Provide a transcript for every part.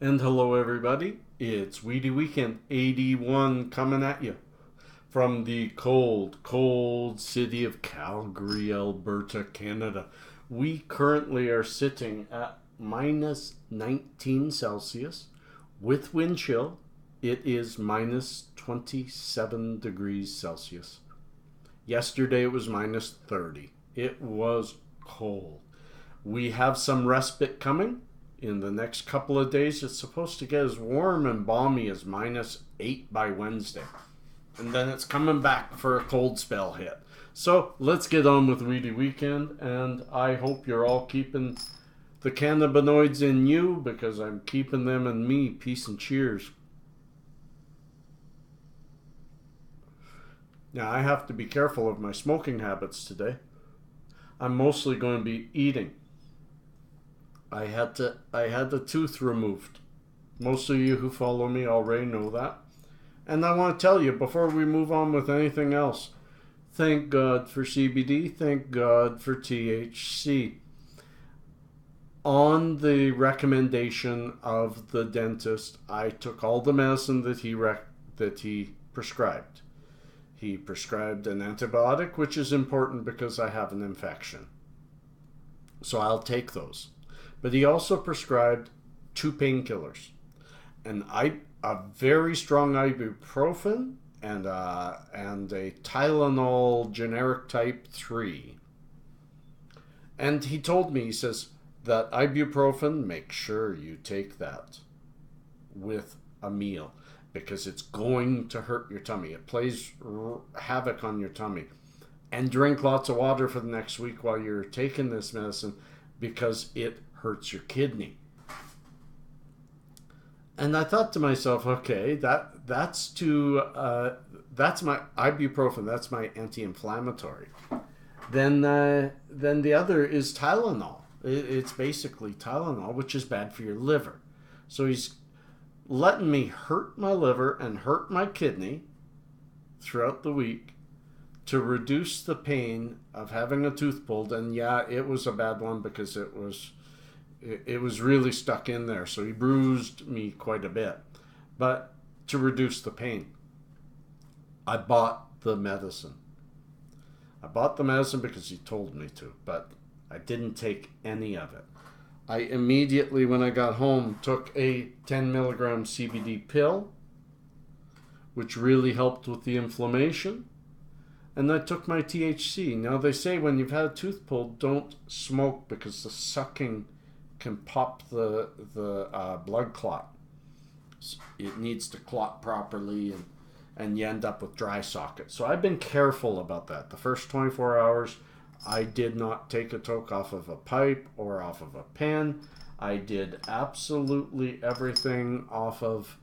And hello, everybody. It's Weedy Weekend 81 coming at you from the cold, cold city of Calgary, Alberta, Canada. We currently are sitting at minus 19 Celsius with wind chill. It is minus 27 degrees Celsius. Yesterday it was minus 30. It was cold. We have some respite coming. In the next couple of days, it's supposed to get as warm and balmy as minus 8 by Wednesday. And then it's coming back for a cold spell hit. So let's get on with Weedy Weekend. And I hope you're all keeping the cannabinoids in you because I'm keeping them in me. Peace and cheers. Now, I have to be careful of my smoking habits today. I'm mostly going to be eating. I had the tooth removed. Most of you who follow me already know that. And I want to tell you before we move on with anything else, thank God for CBD, thank God for THC. On the recommendation of the dentist, I took all the medicine that he prescribed. He prescribed an antibiotic, which is important because I have an infection. So I'll take those. But he also prescribed 2 painkillers, a very strong ibuprofen and a Tylenol generic type 3. And he told me, he says, that ibuprofen, make sure you take that with a meal because it's going to hurt your tummy. It plays havoc on your tummy. And drink lots of water for the next week while you're taking this medicine because it hurts your kidney. And I thought to myself, okay, that's my ibuprofen, that's my anti-inflammatory. Then the other is Tylenol. It's basically Tylenol, which is bad for your liver. So he's letting me hurt my liver and hurt my kidney throughout the week to reduce the pain of having a tooth pulled. And yeah, it was a bad one because it was really stuck in there. So he bruised me quite a bit. But to reduce the pain, I bought the medicine. I bought the medicine because he told me to, but I didn't take any of it. I immediately, when I got home, took a 10 milligram CBD pill, which really helped with the inflammation. And I took my THC. Now they say when you've had a tooth pulled, don't smoke because the sucking can pop the blood clot. It needs to clot properly and you end up with dry sockets. So I've been careful about that. The first 24 hours, I did not take a toke off of a pipe or off of a pen. I did absolutely everything off of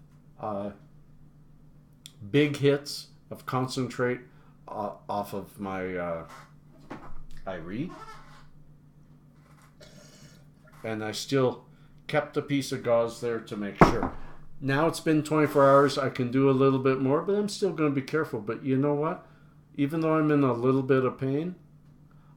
big hits of concentrate off of my Irie. And I still kept a piece of gauze there to make sure. Now it's been 24 hours. I can do a little bit more, but I'm still going to be careful. But you know what? Even though I'm in a little bit of pain,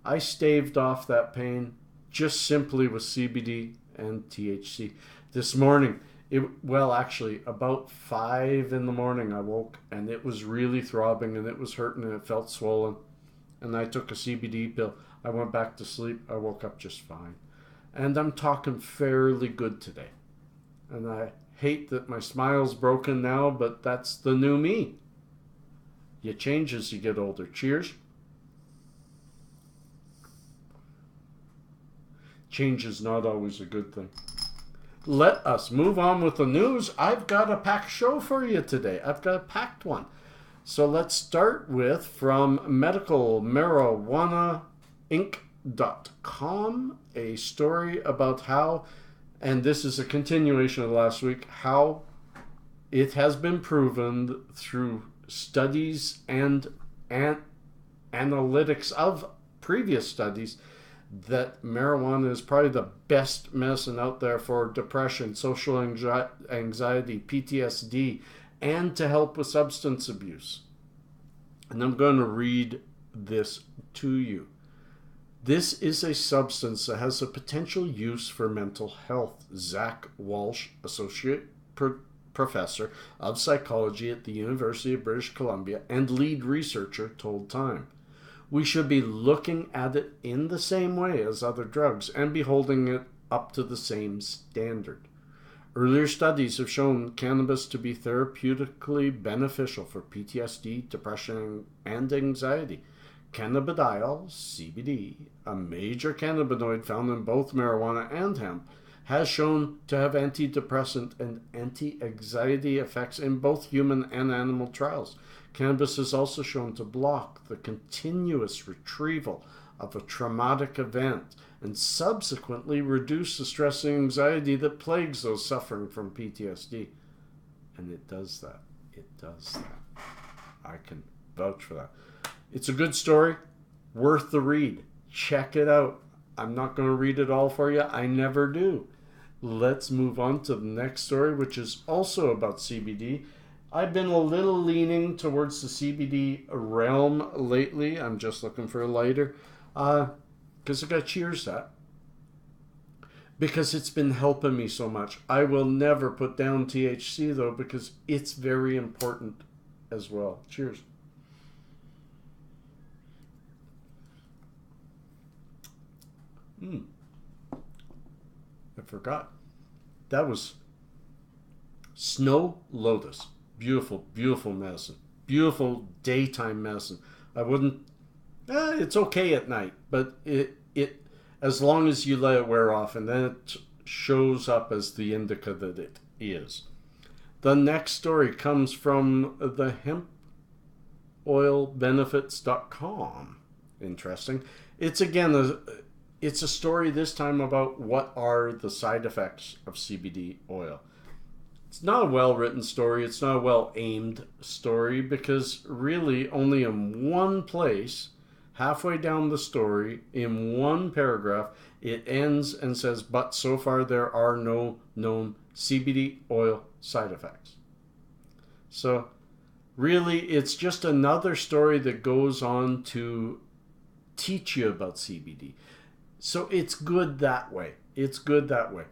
I staved off that pain just simply with CBD and THC. This morning, actually, about 5 in the morning, I woke and it was really throbbing and it was hurting and it felt swollen. And I took a CBD pill. I went back to sleep. I woke up just fine. And I'm talking fairly good today. And I hate that my smile's broken now, but that's the new me. You change as you get older. Cheers. Change is not always a good thing. Let us move on with the news. I've got a packed show for you today. I've got a packed one. So let's start with from medicalmarijuanainc.com, a story about how, and this is a continuation of last week, how it has been proven through studies and analytics of previous studies that marijuana is probably the best medicine out there for depression, social anxiety, PTSD, and to help with substance abuse. And I'm going to read this to you. This is a substance that has a potential use for mental health. Zach Walsh, associate professor of psychology at the University of British Columbia and lead researcher, told Time. We should be looking at it in the same way as other drugs and be holding it up to the same standard. Earlier studies have shown cannabis to be therapeutically beneficial for PTSD, depression, and anxiety. Cannabidiol, CBD, a major cannabinoid found in both marijuana and hemp, has shown to have antidepressant and anti-anxiety effects in both human and animal trials. Cannabis is also shown to block the continuous retrieval of a traumatic event and subsequently reduce the stress and anxiety that plagues those suffering from PTSD. And it does that. It does that. I can vouch for that. It's a good story, worth the read. Check it out. I'm not going to read it all for you. I never do. Let's move on to the next story, which is also about CBD. I've been a little leaning towards the CBD realm lately. I'm just looking for a lighter. Because I got cheers that. Because it's been helping me so much. I will never put down THC though, because it's very important as well. Cheers. I forgot. That was Snow Lotus. Beautiful, beautiful medicine. Beautiful daytime medicine. I wouldn't... it's okay at night, but it as long as you let it wear off, and then it shows up as the indica that it is. The next story comes from the hempoilbenefits.com. Interesting. It's again it's a story this time about what are the side effects of CBD oil. It's not a well-written story. It's not a well-aimed story because really only in one place, halfway down the story, in one paragraph, it ends and says, but so far there are no known CBD oil side effects. So really it's just another story that goes on to teach you about CBD. So it's good that way. It's good that way.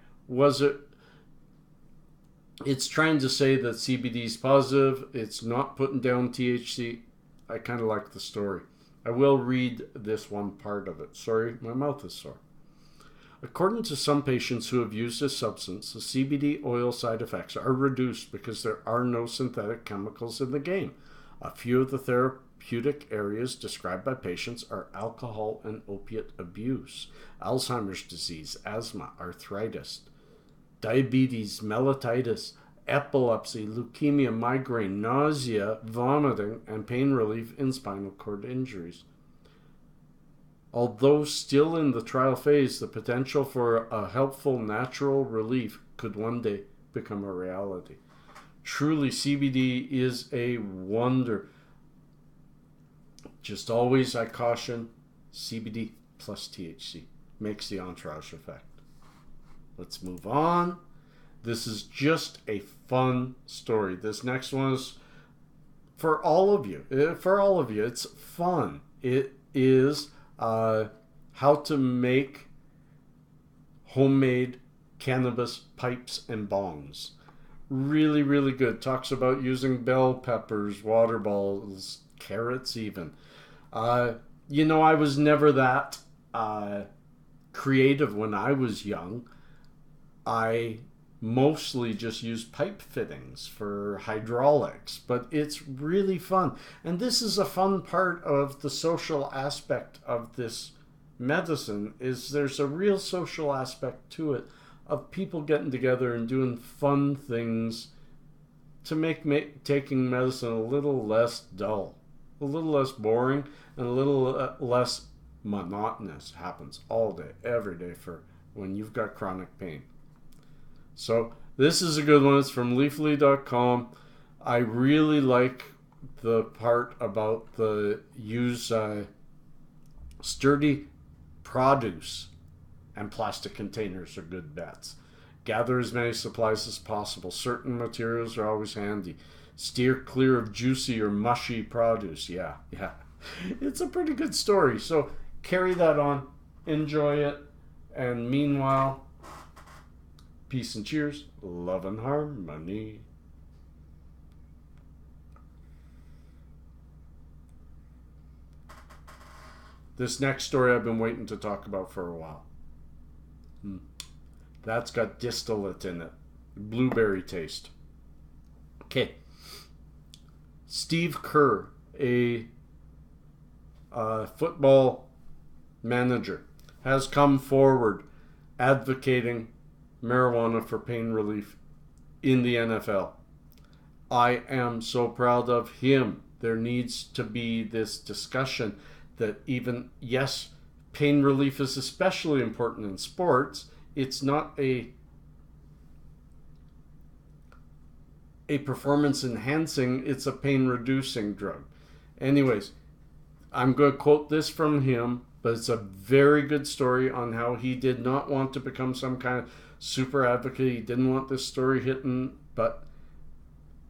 It's trying to say that CBD is positive. It's not putting down THC. I kind of like the story. I will read this one part of it. Sorry, my mouth is sore. According to some patients who have used this substance, the CBD oil side effects are reduced because there are no synthetic chemicals in the game. A few of the therapeutic areas described by patients are alcohol and opiate abuse, Alzheimer's disease, asthma, arthritis, diabetes, mellitus, epilepsy, leukemia, migraine, nausea, vomiting, and pain relief in spinal cord injuries. Although still in the trial phase, the potential for a helpful natural relief could one day become a reality. Truly, CBD is a wonder. Just always, I caution, CBD plus THC makes the entourage effect. Let's move on. This is just a fun story. This next one is for all of you. For all of you, it's fun. It is how to make homemade cannabis pipes and bongs. Really, really good. Talks about using bell peppers, water balls, carrots even. I was never that creative when I was young. I mostly just used pipe fittings for hydraulics, but it's really fun. And this is a fun part of the social aspect of this medicine, is there's a real social aspect to it of people getting together and doing fun things to make taking medicine a little less dull, a little less boring, and a little less monotonous. Happens all day, every day for when you've got chronic pain. So this is a good one. It's from leafly.com. I really like the part about the use sturdy produce and plastic containers are good bets. Gather as many supplies as possible. Certain materials are always handy. Steer clear of juicy or mushy produce. Yeah. It's a pretty good story. So carry that on. enjoy it, and meanwhile, peace and cheers, love and harmony. This next story I've been waiting to talk about for a while. That's got distillate in it. Blueberry taste. Okay. Steve Kerr, a football manager, has come forward advocating marijuana for pain relief in the NFL. I am so proud of him. There needs to be this discussion that even, yes, pain relief is especially important in sports. It's not a performance enhancing, it's a pain reducing drug. Anyways, I'm going to quote this from him, but it's a very good story on how he did not want to become some kind of super advocate. He didn't want this story hitting, but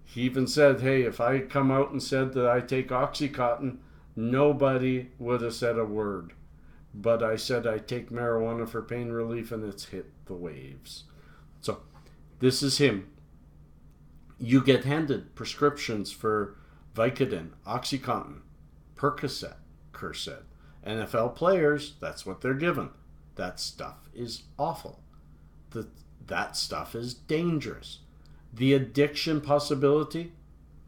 he even said, hey, if I come out and said that I take Oxycontin, nobody would have said a word. But I said I take marijuana for pain relief, and it's hit the waves. So this is him. You get handed prescriptions for Vicodin, Oxycontin, Percocet, Kerr said. NFL players, that's what they're given. That stuff is awful. That stuff is dangerous. The addiction possibility,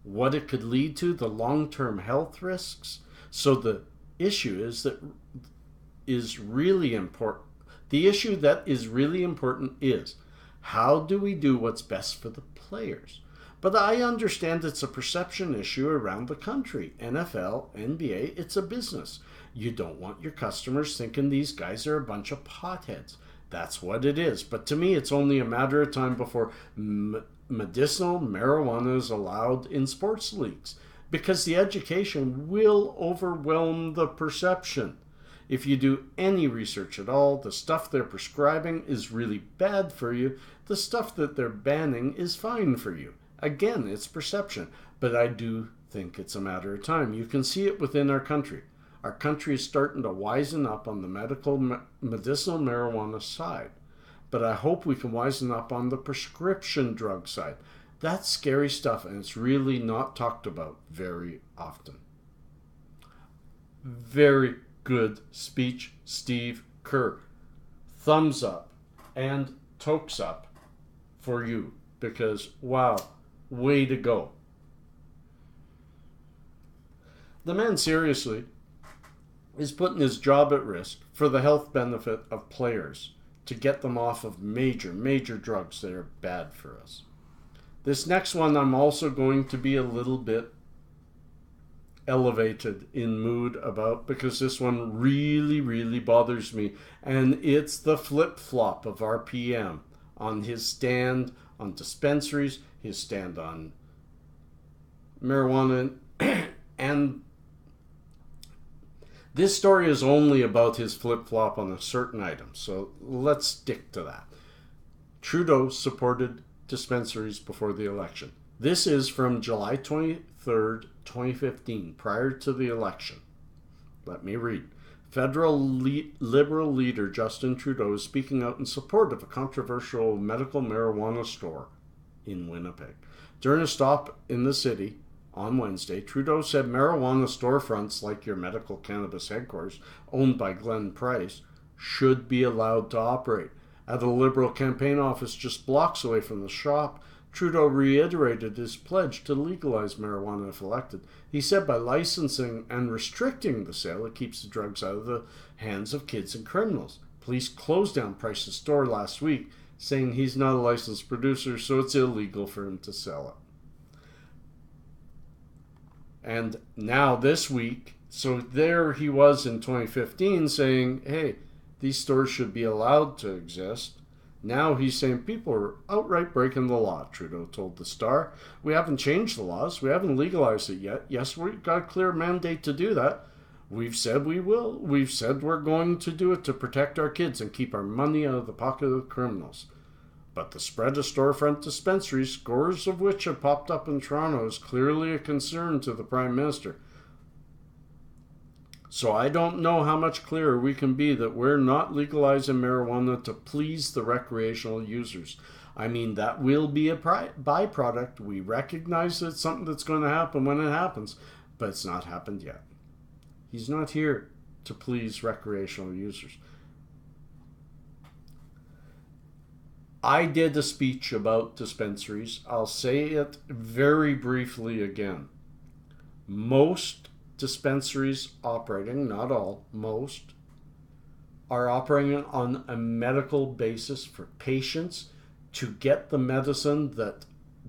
what it could lead to, the long-term health risks. So the issue is really important. The issue that is really important is, how do we do what's best for the players? But I understand it's a perception issue around the country. NFL, NBA, it's a business. You don't want your customers thinking these guys are a bunch of potheads. That's what it is. But to me, it's only a matter of time before medicinal marijuana is allowed in sports leagues, because the education will overwhelm the perception. If you do any research at all, the stuff they're prescribing is really bad for you. The stuff that they're banning is fine for you. Again, it's perception, but I do think it's a matter of time. You can see it within our country. Our country is starting to wisen up on the medicinal marijuana side, but I hope we can wisen up on the prescription drug side. That's scary stuff, and it's really not talked about very often. Very good speech, Steve Kerr. Thumbs up and tokes up for you, because wow, way to go. The man seriously is putting his job at risk for the health benefit of players to get them off of major drugs that are bad for us. This next one I'm also going to be a little bit elevated in mood about, because this one really bothers me, and it's the flip-flop of RPM on his stand on dispensaries, his stand on marijuana, and this story is only about his flip-flop on a certain item, so let's stick to that. Trudeau supported dispensaries before the election. This is from July 23rd, 2015, prior to the election. Let me read. Federal Liberal leader Justin Trudeau is speaking out in support of a controversial medical marijuana store in Winnipeg. During a stop in the city on Wednesday, Trudeau said marijuana storefronts like your medical cannabis headquarters, owned by Glenn Price, should be allowed to operate. At a Liberal campaign office just blocks away from the shop, Trudeau reiterated his pledge to legalize marijuana if elected. He said by licensing and restricting the sale, it keeps the drugs out of the hands of kids and criminals. Police closed down Price's store last week, saying he's not a licensed producer, so it's illegal for him to sell it. And now this week, so there he was in 2015 saying, hey, these stores should be allowed to exist. Now he's saying people are outright breaking the law, Trudeau told the Star. We haven't changed the laws. We haven't legalized it yet. Yes, we've got a clear mandate to do that. We've said we will. We've said we're going to do it to protect our kids and keep our money out of the pocket of the criminals. But the spread of storefront dispensaries, scores of which have popped up in Toronto, is clearly a concern to the Prime Minister. So I don't know how much clearer we can be that we're not legalizing marijuana to please the recreational users. I mean, that will be a byproduct. We recognize it's something that's going to happen when it happens, but it's not happened yet. He's not here to please recreational users. I did a speech about dispensaries. I'll say it very briefly again. Most dispensaries operating, not all, most, are operating on a medical basis for patients to get the medicine that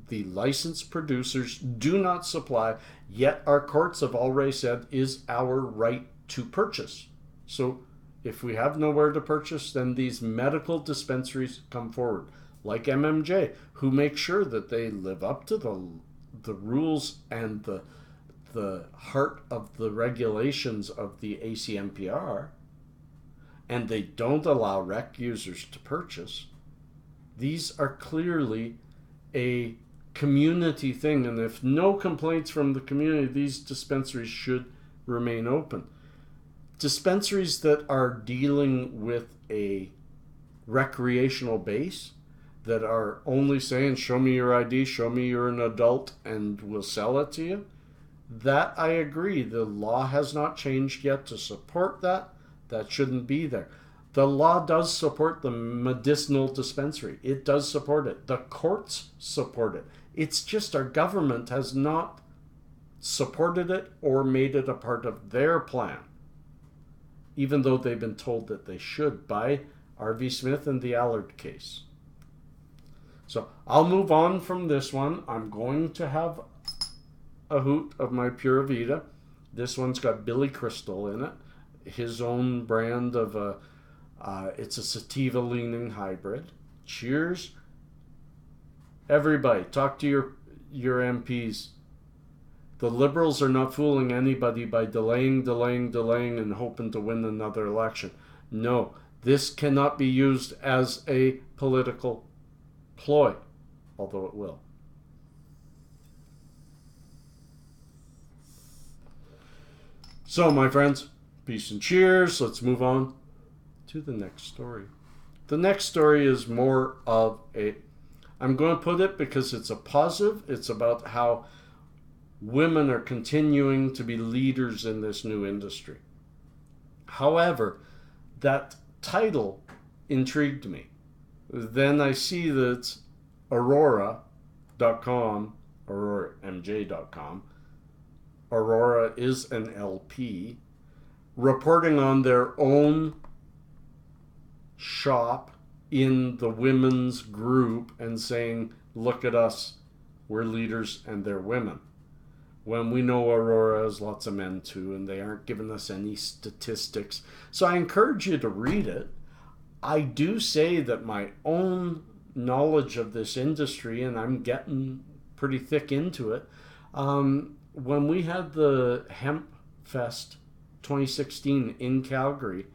the licensed producers do not supply, yet our courts have already said is our right to purchase. So if we have nowhere to purchase, then these medical dispensaries come forward, like MMJ, who make sure that they live up to the rules and the heart of the regulations of the ACMPR, and they don't allow rec users to purchase. These are clearly a community thing, and if no complaints from the community, these dispensaries should remain open. Dispensaries that are dealing with a recreational base, that are only saying, show me your ID, show me you're an adult, and we'll sell it to you, that I agree. The law has not changed yet to support that. That shouldn't be there. The law does support the medicinal dispensary. It does support it. The courts support it. It's just our government has not supported it or made it a part of their plan, even though they've been told that they should by R.V. Smith and the Allard case. So I'll move on from this one. I'm going to have a hoot of my Pura Vida. This one's got Billy Crystal in it. His own brand of it's a sativa leaning hybrid. Cheers. Everybody, talk to your MPs. The Liberals are not fooling anybody by delaying and hoping to win another election. No, this cannot be used as a political ploy, although it will. So, my friends, peace and cheers. Let's move on to the next story. The next story is more of I'm going to put it because it's a positive. It's about how women are continuing to be leaders in this new industry. However, that title intrigued me. Then I see that it's Aurora.com, AuroraMJ.com. Aurora is an LP reporting on their own shop in the women's group and saying, look at us, we're leaders and they're women. When we know Aurora has lots of men too, and they aren't giving us any statistics. So I encourage you to read it. I do say that my own knowledge of this industry, and I'm getting pretty thick into it, when we had the Hemp Fest 2016 in Calgary,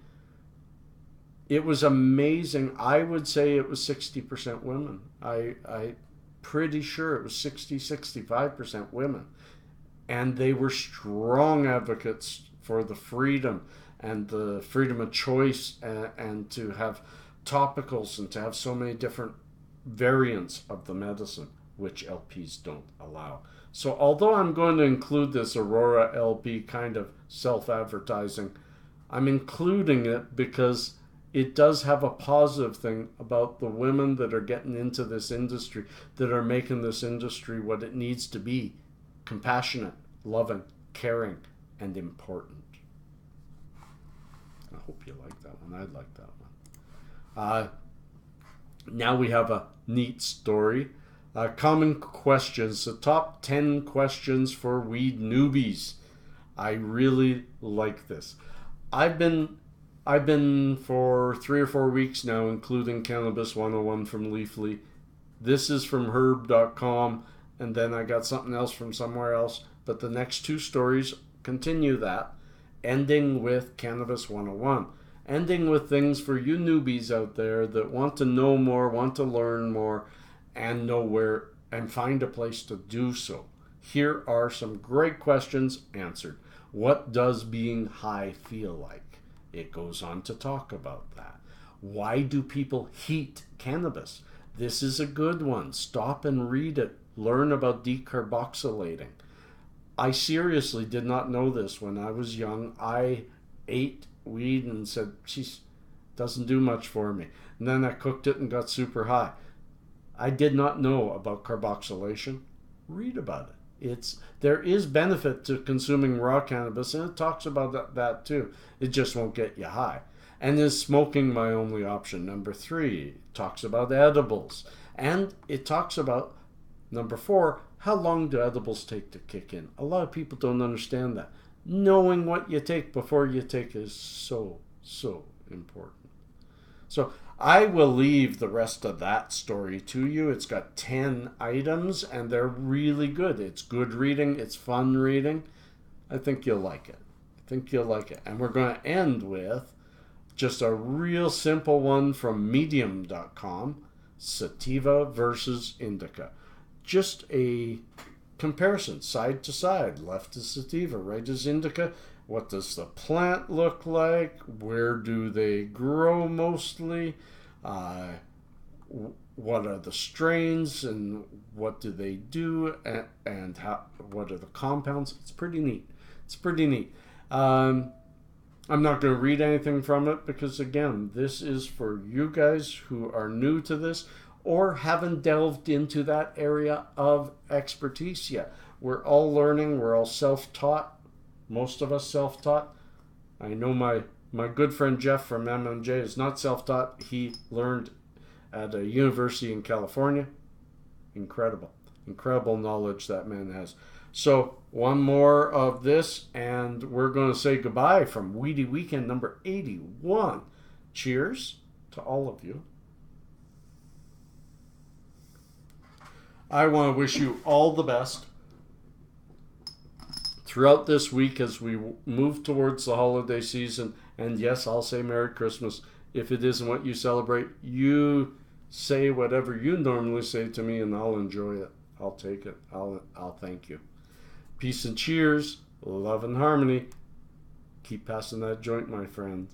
it was amazing. I would say it was 60% women. I pretty sure it was 65% women. And they were strong advocates for the freedom and the freedom of choice and to have topicals and to have so many different variants of the medicine, which LPs don't allow. So although I'm going to include this Aurora LP kind of self-advertising, I'm including it because it does have a positive thing about the women that are getting into this industry, that are making this industry what it needs to be: compassionate, loving, caring, and important. I hope you like that one. I like that one. Now we have a neat story. Common questions, the top 10 questions for weed newbies. I really like this. I've been for 3 or 4 weeks now, including Cannabis 101 from Leafly. This is from herb.com, and then I got something else from somewhere else. But the next 2 stories continue that, ending with Cannabis 101. Ending with things for you newbies out there that want to know more, want to learn more, and know where and find a place to do so. Here are some great questions answered. What does being high feel like? It goes on to talk about that. Why do people heat cannabis? This is a good one. Stop and read it. Learn about decarboxylating. I seriously did not know this when I was young. I ate weed and said, geez, doesn't do much for me. And then I cooked it and got super high. I did not know about carboxylation. Read about it. There is benefit to consuming raw cannabis, and it talks about that too. It just won't get you high. And is smoking my only option? Number 3, it talks about edibles. And it talks about, number 4, how long do edibles take to kick in? A lot of people don't understand that. Knowing what you take before you take is so, so important. So I will leave the rest of that story to you. It's got 10 items, and they're really good. It's good reading. It's fun reading. I think you'll like it. And we're going to end with just a real simple one from medium.com, Sativa versus Indica. Just a comparison, side to side. Left is Sativa, right is Indica. What does the plant look like? Where do they grow mostly? What are the strains and what do they do? And what are the compounds? It's pretty neat. I'm not going to read anything from it because, again, this is for you guys who are new to this or haven't delved into that area of expertise yet. We're all learning. We're all self-taught. Most of us self-taught. I know my good friend Jeff from MMJ is not self-taught. He learned at a university in California. Incredible knowledge that man has. So one more of this, and we're going to say goodbye from Weedy Weekend number 81. Cheers to all of you. I want to wish you all the best throughout this week as we move towards the holiday season. And yes, I'll say Merry Christmas. If it isn't what you celebrate, you say whatever you normally say to me and I'll enjoy it. I'll take it. I'll thank you. Peace and cheers. Love and harmony. Keep passing that joint, my friend.